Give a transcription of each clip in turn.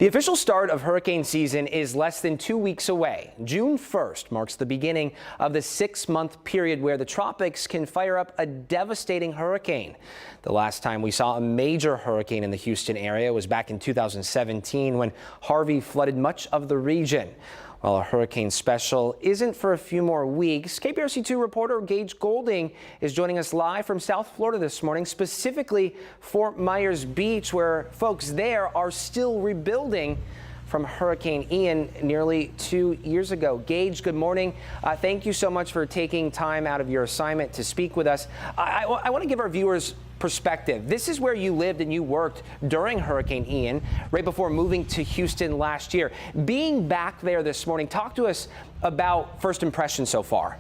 The official start of hurricane season is less than 2 weeks away. June 1st marks the beginning of the 6-month period where the tropics can fire up a devastating hurricane. The last time we saw a major hurricane in the Houston area was back in 2017 when Harvey flooded much of the region. While a hurricane special isn't for a few more weeks, KPRC2 reporter Gage Goulding is joining us live from South Florida this morning, specifically Fort Myers Beach, where folks there are still rebuilding from Hurricane Ian nearly 2 years ago. Gage, good morning. Thank you so much for taking time out of your assignment to speak with us. I want to give our viewers perspective. This is where you lived and you worked during Hurricane Ian, right before moving to Houston last year. Being back there this morning, talk to us about first impressions so far.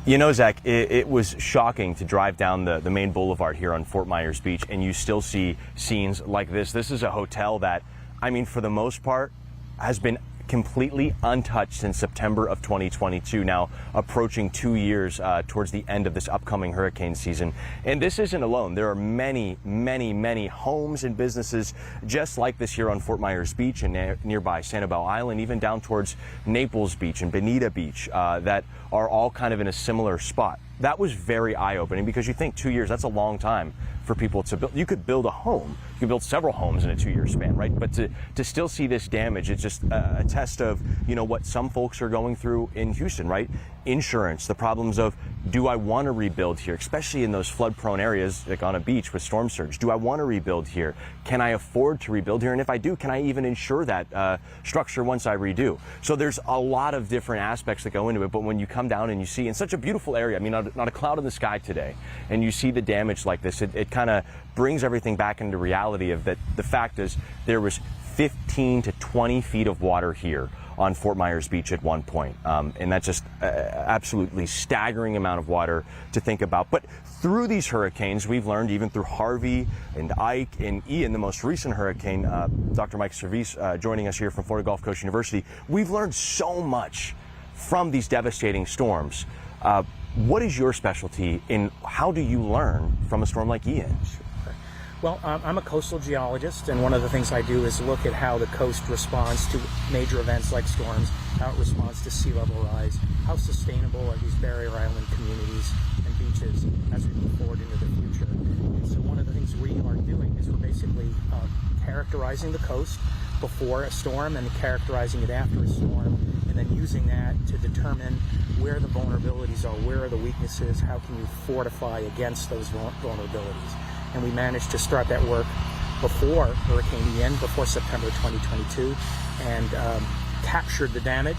You know, Zach, it was shocking to drive down the main boulevard here on Fort Myers Beach, and you still see scenes like this. This is a hotel that, I mean, for the most part, has been completely untouched since September of 2022, now approaching 2 years towards the end of this upcoming hurricane season. And this isn't alone. There are many, many, many homes and businesses just like this here on Fort Myers Beach and nearby Sanibel Island, even down towards Naples Beach and Bonita Beach, that are all kind of in a similar spot. That was very eye-opening because you think 2 years, that's a long time for people to build. You could build a home. You could build several homes in a 2-year span, right? But to still see this damage, it's just a test of, you know, what some folks are going through in Houston, right? Insurance, the problems of, do I want to rebuild here, especially in those flood-prone areas like on a beach with storm surge? Do I want to rebuild here? Can I afford to rebuild here? And if I do, can I even insure that structure once I redo? So there's a lot of different aspects that go into it. But when you come down and you see in such a beautiful area, I mean, not a cloud in the sky today, and you see the damage like this, it kind of brings everything back into reality of that. The fact is there was 15 to 20 feet of water here on Fort Myers Beach at one point. And that's just absolutely staggering amount of water to think about. But through these hurricanes, we've learned, even through Harvey and Ike and Ian, the most recent hurricane, Dr. Mike Service joining us here from Florida Gulf Coast University, we've learned so much from these devastating storms. What is your specialty in how do you learn from a storm like Ian? Well, I'm a coastal geologist, and one of the things I do is look at how the coast responds to major events like storms, how it responds to sea level rise, how sustainable are these barrier island communities and beaches as we move forward into the future. And so one of the things we are doing is we're basically characterizing the coast before a storm and characterizing it after a storm, and then using that to determine where the vulnerabilities are, where are the weaknesses, how can you fortify against those vulnerabilities. And we managed to start that work before Hurricane Ian, before September 2022, and captured the damage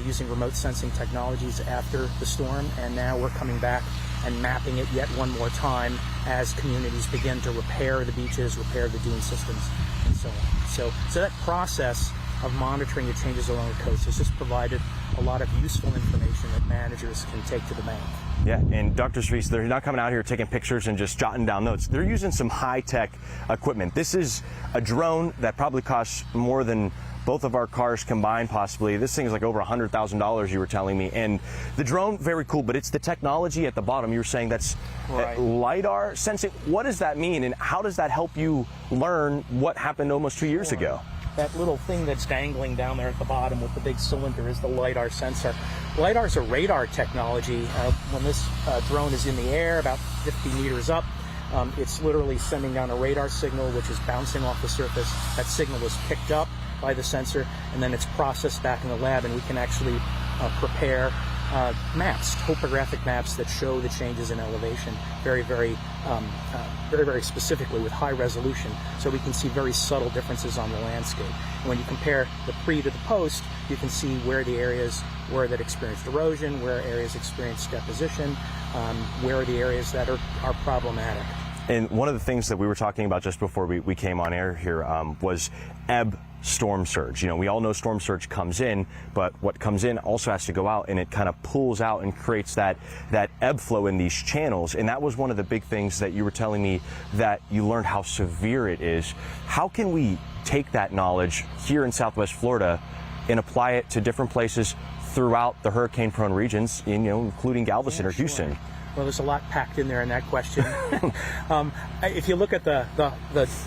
using remote sensing technologies after the storm. And now we're coming back and mapping it yet one more time as communities begin to repair the beaches, repair the dune systems, and so on. So that process of monitoring the changes along the coast has just provided a lot of useful information that managers can take to the bank. Yeah, and Dr. Service, they're not coming out here taking pictures and just jotting down notes. They're using some high-tech equipment. This is a drone that probably costs more than both of our cars combined, possibly. This thing is like over $100,000, you were telling me. And the drone, very cool, but it's the technology at the bottom. You were saying that's right. Lidar sensing. What does that mean, and how does that help you learn what happened almost 2 years ago? That little thing that's dangling down there at the bottom with the big cylinder is the Lidar sensor. Lidar is a radar technology. When this drone is in the air, about 50 meters up, it's literally sending down a radar signal which is bouncing off the surface. That signal is picked up by the sensor, and then it's processed back in the lab, and we can actually prepare maps, topographic maps that show the changes in elevation very, very specifically with high resolution, so we can see very subtle differences on the landscape. And when you compare the pre to the post, you can see where the areas were that experienced erosion, where areas experienced deposition, where are the areas that are problematic. And one of the things that we were talking about just before we came on air here was ebb storm surge. You know, we all know storm surge comes in, but what comes in also has to go out, and it kind of pulls out and creates that ebb flow in these channels. And that was one of the big things that you were telling me, that you learned how severe it is. How can we take that knowledge here in Southwest Florida and apply it to different places throughout the hurricane-prone regions, including Galveston or Houston? Well, there's a lot packed in there in that question. If you look at the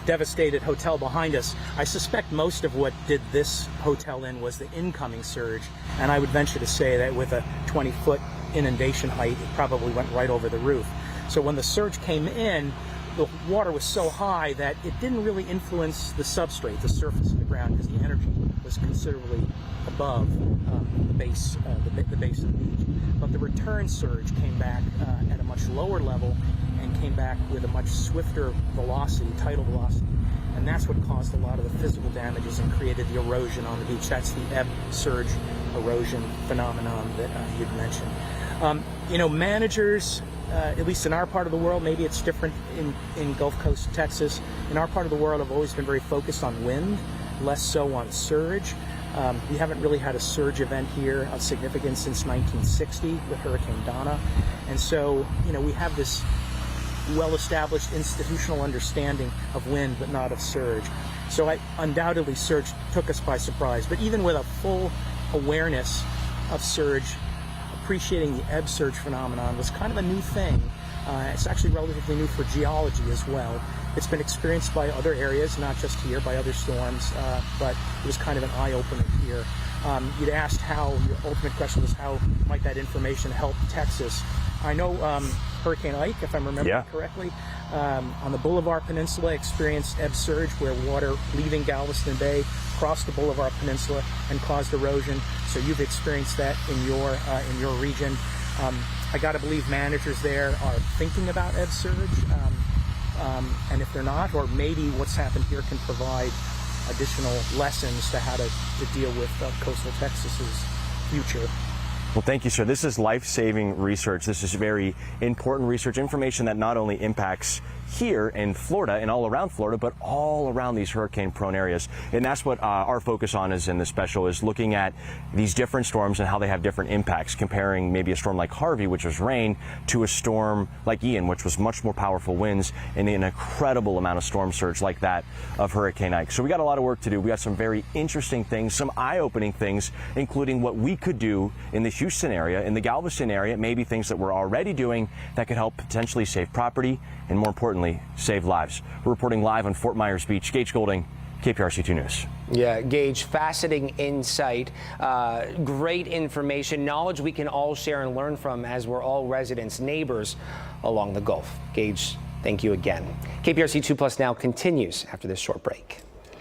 devastated hotel behind us, I suspect most of what did this hotel in was the incoming surge, and I would venture to say that with a 20-foot inundation height, it probably went right over the roof. So when the surge came in, the water was so high that it didn't really influence the substrate, the surface of the ground, because the energy was considerably above the base of the beach. But the return surge came back at a much lower level and came back with a much swifter velocity, tidal velocity. And that's what caused a lot of the physical damages and created the erosion on the beach. That's the ebb surge erosion phenomenon that you'd mentioned. Managers, at least in our part of the world, maybe it's different in Gulf Coast Texas, in our part of the world have always been very focused on wind, less so on surge. We haven't really had a surge event here of significance since 1960 with Hurricane Donna. And so, we have this well-established institutional understanding of wind, but not of surge. So undoubtedly, surge took us by surprise. But even with a full awareness of surge, appreciating the ebb surge phenomenon was kind of a new thing. It's actually relatively new for geology as well. It's been experienced by other areas, not just here, by other storms, but it was kind of an eye-opener here. You'd asked your ultimate question was how might that information help Texas? I know Hurricane Ike, if I'm remembering correctly, on the Boulevard Peninsula experienced ebb surge where water leaving Galveston Bay crossed the Boulevard Peninsula and caused erosion. So you've experienced that in your region. I got to believe managers there are thinking about ebb surge, and if they're not, or maybe what's happened here can provide additional lessons to how to deal with coastal Texas's future. Well, thank you, sir. This is life-saving research. This is very important research, information that not only impacts here in Florida and all around Florida, but all around these hurricane-prone areas. And that's what our focus on is in this special, is looking at these different storms and how they have different impacts, comparing maybe a storm like Harvey, which was rain, to a storm like Ian, which was much more powerful winds and an incredible amount of storm surge like that of Hurricane Ike. So we got a lot of work to do. We got some very interesting things, some eye-opening things, including what we could do in the Houston area, in the Galveston area, maybe things that we're already doing that could help potentially save property and, more importantly, save lives. We're reporting live on Fort Myers Beach. Gage Goulding, KPRC 2 News. Yeah, Gage, fascinating insight, great information, knowledge we can all share and learn from as we're all residents, neighbors along the Gulf. Gage, thank you again. KPRC 2 Plus now continues after this short break.